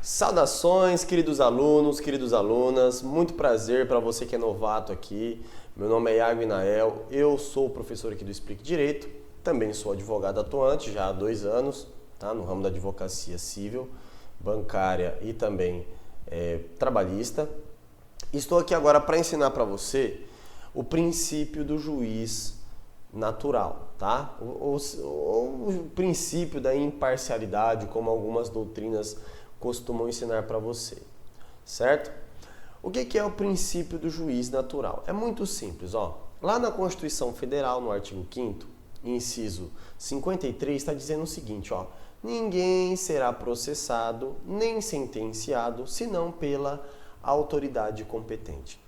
Saudações, queridos alunos, queridas alunas, muito prazer para você que é novato aqui. Meu nome é Iago Inael, eu sou o professor aqui do Explique Direito, também sou advogado atuante já há 2 anos, tá? No ramo da advocacia civil, bancária e também trabalhista. Estou aqui agora para ensinar para você o princípio do juiz natural, tá? O princípio da imparcialidade, como algumas doutrinas costumam ensinar para você, certo? O que é o princípio do juiz natural? É muito simples, ó. Lá na Constituição Federal, no artigo 5º, inciso 53, está dizendo o seguinte, ó. Ninguém será processado nem sentenciado senão pela autoridade competente.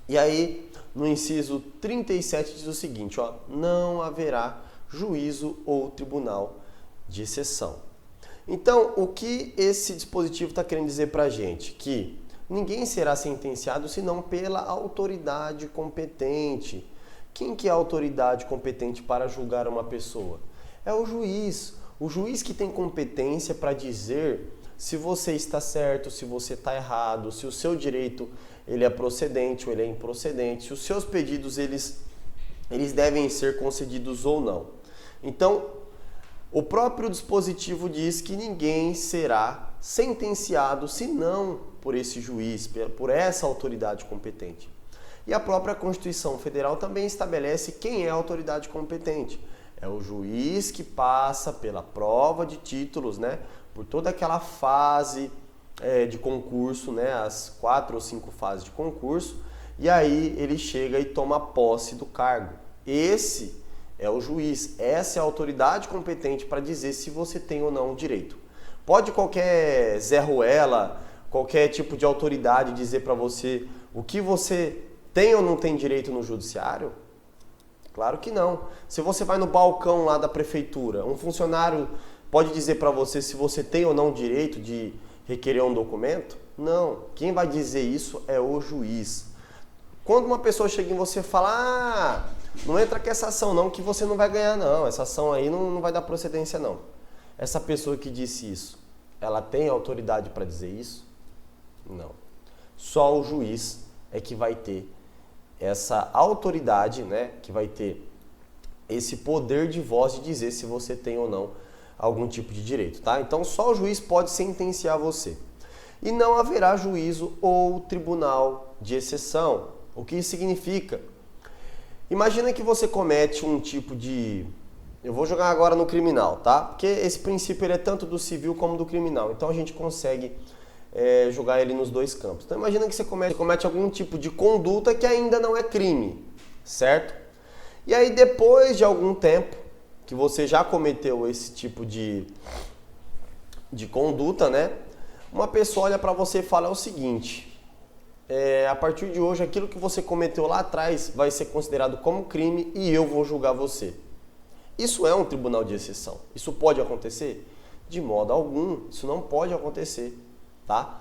E aí, no inciso 37 diz o seguinte, ó, não haverá juízo ou tribunal de exceção. Então, o que esse dispositivo está querendo dizer para a gente? Que ninguém será sentenciado senão pela autoridade competente. Quem que é a autoridade competente para julgar uma pessoa? É o juiz. O juiz que tem competência para dizer se você está certo, se você está errado, se o seu direito ele é procedente ou ele é improcedente, se os seus pedidos eles devem ser concedidos ou não. Então, o próprio dispositivo diz que ninguém será sentenciado senão por esse juiz, por essa autoridade competente. E a própria Constituição Federal também estabelece quem é a autoridade competente. É o juiz que passa pela prova de títulos, né? Por toda aquela fase de concurso, né? As 4 ou 5 fases de concurso, e aí ele chega e toma posse do cargo. Esse é o juiz, essa é a autoridade competente para dizer se você tem ou não o direito. Pode qualquer Zé Ruela, qualquer tipo de autoridade dizer para você o que você tem ou não tem direito no judiciário? Claro que não. Se você vai no balcão lá da prefeitura, um funcionário pode dizer para você se você tem ou não direito de requerer um documento? Não. Quem vai dizer isso é o juiz. Quando uma pessoa chega em você e fala, não entra com essa ação não, que você não vai ganhar não, essa ação aí não vai dar procedência não. Essa pessoa que disse isso, ela tem autoridade para dizer isso? Não. Só o juiz é que vai ter essa autoridade, né, que vai ter esse poder de voz de dizer se você tem ou não algum tipo de direito, tá? Então só o juiz pode sentenciar você. E não haverá juízo ou tribunal de exceção. O que isso significa? Imagina que você comete um tipo de... Eu vou jogar agora no criminal, tá? Porque esse princípio ele é tanto do civil como do criminal. Então a gente consegue jogar ele nos dois campos. Então imagina que você comete algum tipo de conduta que ainda não é crime, certo? E aí depois de algum tempo que você já cometeu esse tipo de conduta, né? Uma pessoa olha para você e fala o seguinte... a partir de hoje, aquilo que você cometeu lá atrás vai ser considerado como crime e eu vou julgar você. Isso é um tribunal de exceção. Isso pode acontecer? De modo algum, isso não pode acontecer, tá?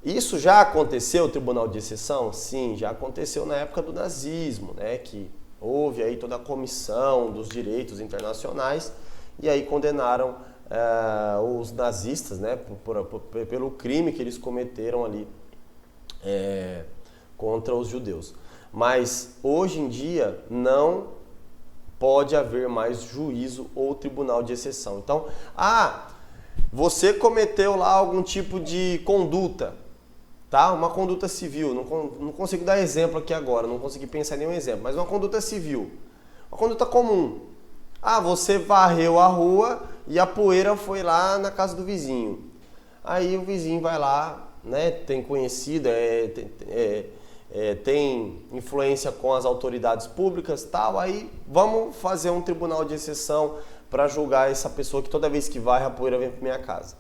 Isso já aconteceu, o tribunal de exceção? Sim, já aconteceu na época do nazismo, né? Que houve aí toda a comissão dos direitos internacionais e aí condenaram os nazistas, né? Pelo crime que eles cometeram ali contra os judeus. Mas hoje em dia não pode haver mais juízo ou tribunal de exceção. Então, você cometeu lá algum tipo de conduta, tá? Uma conduta civil, não consigo dar exemplo aqui agora, não consegui pensar em nenhum exemplo, mas uma conduta civil, uma conduta comum. Você varreu a rua e a poeira foi lá na casa do vizinho. Aí o vizinho vai lá, né, tem conhecido, tem influência com as autoridades públicas e tal, aí vamos fazer um tribunal de exceção para julgar essa pessoa que toda vez que varre a poeira vem para minha casa.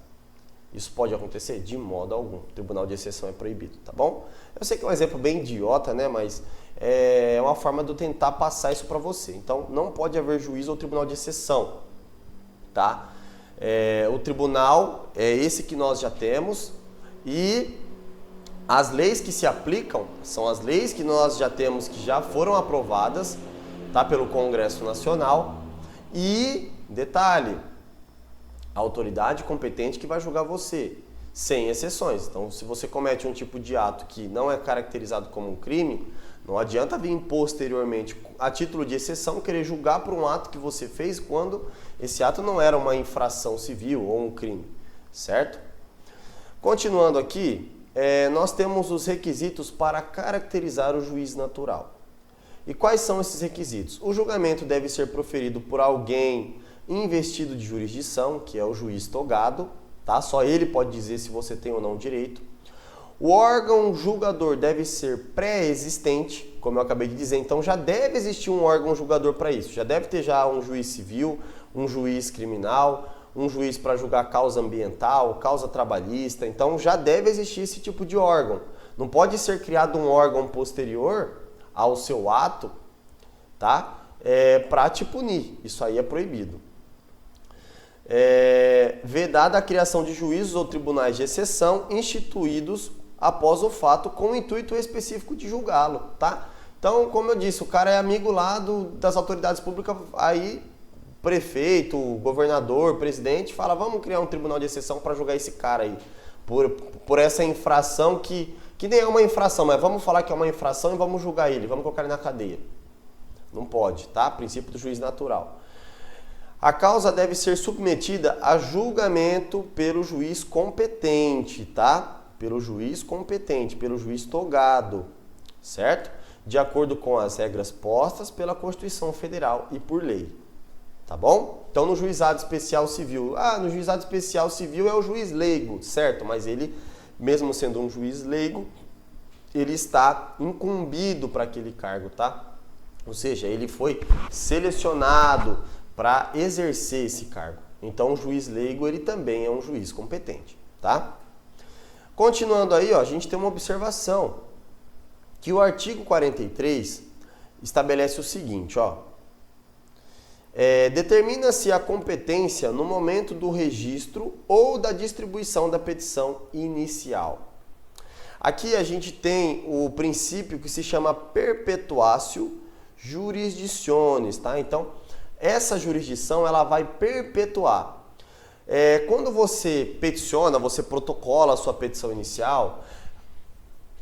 Isso pode acontecer? De modo algum. O tribunal de exceção é proibido, tá bom? Eu sei que é um exemplo bem idiota, né, mas é uma forma de eu tentar passar isso para você. Então, não pode haver juízo ou tribunal de exceção, tá? O tribunal é esse que nós já temos e as leis que se aplicam são as leis que nós já temos, que já foram aprovadas, tá, pelo Congresso Nacional. E, detalhe, a autoridade competente que vai julgar você. sem exceções. Então, se você comete um tipo de ato que não é caracterizado como um crime, não adianta vir posteriormente, a título de exceção, querer julgar por um ato que você fez quando esse ato não era uma infração civil ou um crime, certo? Continuando aqui, nós temos os requisitos para caracterizar o juiz natural. E quais são esses requisitos? O julgamento deve ser proferido por alguém investido de jurisdição, que é o juiz togado, tá? Só ele pode dizer se você tem ou não direito. O órgão julgador deve ser pré-existente, como eu acabei de dizer, então já deve existir um órgão julgador para isso. Já deve ter já um juiz civil, um juiz criminal, um juiz para julgar causa ambiental, causa trabalhista, então já deve existir esse tipo de órgão. Não pode ser criado um órgão posterior ao seu ato, tá? Para te punir, isso aí é proibido. Vedada a criação de juízos ou tribunais de exceção instituídos após o fato com o intuito específico de julgá-lo, tá? Então, como eu disse, o cara é amigo lá das autoridades públicas, aí prefeito, governador, presidente, fala, vamos criar um tribunal de exceção para julgar esse cara aí, por essa infração que nem é uma infração, mas vamos falar que é uma infração e vamos julgar ele, vamos colocar ele na cadeia. Não pode, tá? Princípio do juiz natural. A causa deve ser submetida a julgamento pelo juiz competente, tá? Pelo juiz competente, pelo juiz togado, certo? De acordo com as regras postas pela Constituição Federal e por lei, tá bom? Então, no juizado especial civil, no juizado especial civil é o juiz leigo, certo? Mas ele, mesmo sendo um juiz leigo, ele está incumbido para aquele cargo, tá? Ou seja, ele foi selecionado para exercer esse cargo. Então, o juiz leigo, ele também é um juiz competente, tá? Continuando aí, ó, a gente tem uma observação, que o artigo 43 estabelece o seguinte, ó. Determina-se a competência no momento do registro ou da distribuição da petição inicial. Aqui a gente tem o princípio que se chama perpetuatio jurisdicionis, tá? Então, essa jurisdição ela vai perpetuar. Quando você peticiona, você protocola a sua petição inicial,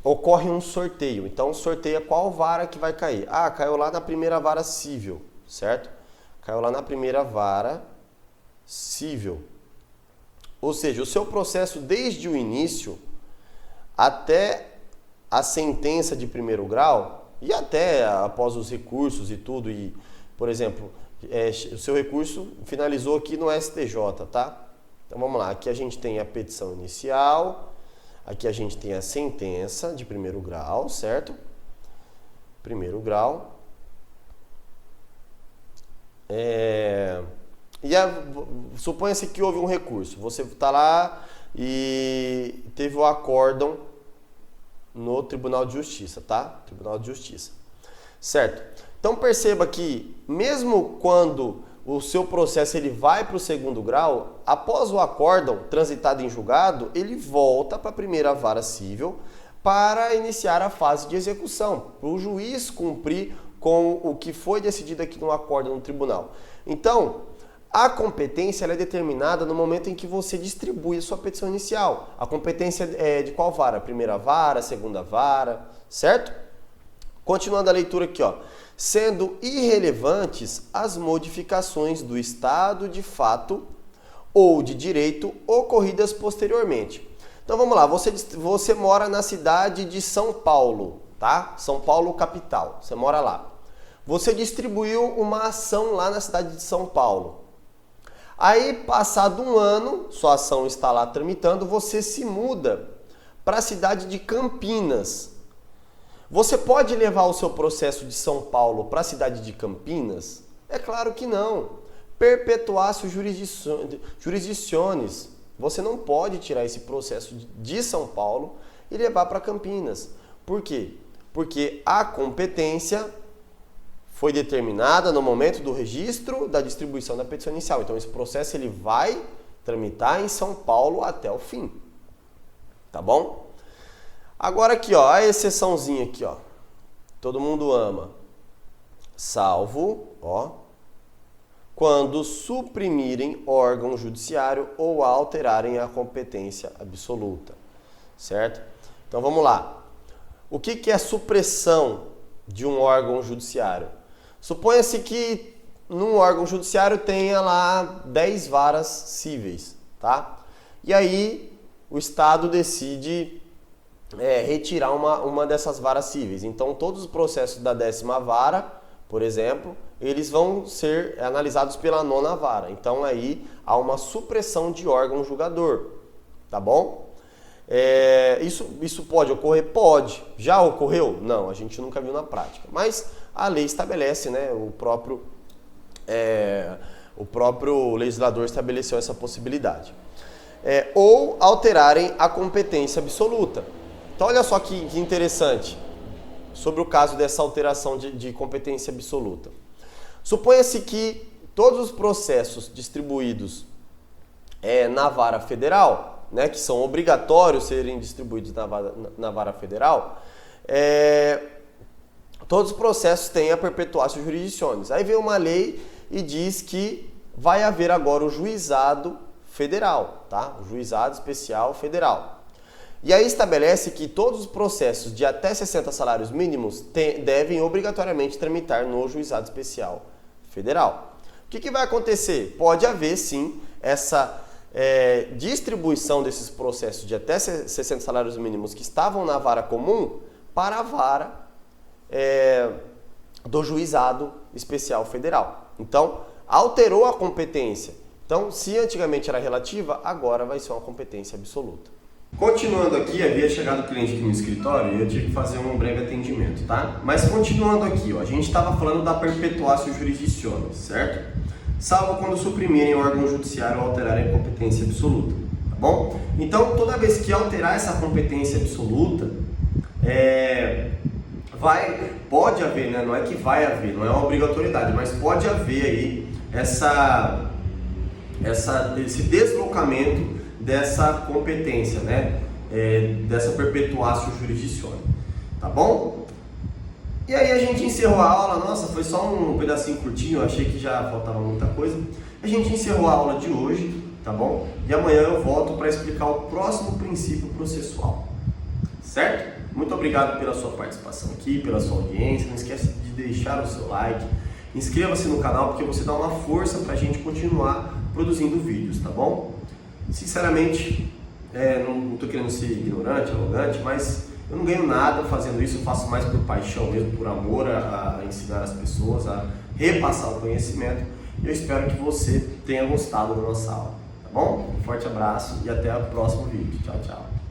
ocorre um sorteio. Então, sorteia qual vara que vai cair. Caiu lá na primeira vara civil, certo? Caiu lá na primeira vara civil. Ou seja, o seu processo desde o início até a sentença de primeiro grau e até após os recursos e tudo, e, por exemplo, o seu recurso finalizou aqui no STJ, tá? Então vamos lá, aqui a gente tem a petição inicial, aqui a gente tem a sentença de primeiro grau, certo? Primeiro grau. Suponha-se que houve um recurso, você está lá e teve o acórdão no Tribunal de Justiça, tá? Tribunal de Justiça, certo? Então perceba que mesmo quando o seu processo ele vai para o segundo grau, após o acórdão transitado em julgado, ele volta para a primeira vara civil para iniciar a fase de execução, para o juiz cumprir com o que foi decidido aqui no acórdão no tribunal. Então, a competência ela é determinada no momento em que você distribui a sua petição inicial. A competência é de qual vara? Primeira vara, segunda vara, certo? Continuando a leitura aqui, ó. Sendo irrelevantes as modificações do estado de fato ou de direito ocorridas posteriormente. Então vamos lá, você mora na cidade de São Paulo, tá? São Paulo capital, você mora lá. Você distribuiu uma ação lá na cidade de São Paulo. Aí, passado um ano, sua ação está lá tramitando, você se muda para a cidade de Campinas. Você pode levar o seu processo de São Paulo para a cidade de Campinas? É claro que não. Perpetuatio jurisdicionis. Você não pode tirar esse processo de São Paulo e levar para Campinas. Por quê? Porque a competência foi determinada no momento do registro da distribuição da petição inicial. Então, esse processo ele vai tramitar em São Paulo até o fim. Tá bom? Agora aqui, ó, a exceçãozinha aqui, ó. Todo mundo ama. Salvo, ó, quando suprimirem órgão judiciário ou alterarem a competência absoluta, certo? Então vamos lá. O que é supressão de um órgão judiciário? Suponha-se que num órgão judiciário tenha lá 10 varas cíveis, tá? E aí o Estado decide retirar uma dessas varas cíveis. Então todos os processos da 10ª vara, por exemplo, eles vão ser analisados pela 9ª vara. Então aí há uma supressão de órgão julgador, tá bom? Isso pode ocorrer? Pode. Já ocorreu? Não, a gente nunca viu na prática. Mas a lei estabelece, né? O próprio legislador estabeleceu essa possibilidade. Ou alterarem a competência absoluta. Então olha só que interessante sobre o caso dessa alteração de competência absoluta. Suponha-se que todos os processos distribuídos na vara federal, né, que são obrigatórios serem distribuídos na vara federal, todos os processos têm a perpetuatio jurisdictionis. Aí vem uma lei e diz que vai haver agora o juizado federal, tá? O juizado especial federal. E aí estabelece que todos os processos de até 60 salários mínimos devem obrigatoriamente tramitar no juizado especial federal. O que vai acontecer? Pode haver, sim, essa distribuição desses processos de até 60 salários mínimos que estavam na vara comum para a vara do juizado especial federal. Então, alterou a competência. Então, se antigamente era relativa, agora vai ser uma competência absoluta. Continuando aqui, havia chegado o cliente aqui no escritório e eu tive que fazer um breve atendimento, tá? Mas continuando aqui, ó, a gente estava falando da perpetuatio jurisdictionis, certo? Salvo quando suprimirem o órgão judiciário ou alterarem a competência absoluta, tá bom? Então, toda vez que alterar essa competência absoluta, pode haver, né? Não é que vai haver, não é uma obrigatoriedade, mas pode haver aí esse deslocamento dessa competência, né? Dessa perpetuatio jurisdictionis, tá bom? E aí a gente encerrou a aula. Nossa, foi só um pedacinho curtinho, eu achei que já faltava muita coisa. A gente encerrou a aula de hoje, tá bom? E amanhã eu volto para explicar o próximo princípio processual, certo? Muito obrigado pela sua participação aqui, pela sua audiência. Não esquece de deixar o seu like, inscreva-se no canal porque você dá uma força para a gente continuar produzindo vídeos, tá bom? Sinceramente, não estou querendo ser ignorante, arrogante, mas eu não ganho nada fazendo isso. Eu faço mais por paixão mesmo, por amor a ensinar as pessoas, a repassar o conhecimento. Eu espero que você tenha gostado da nossa aula, tá bom? Um forte abraço e até o próximo vídeo. Tchau, tchau.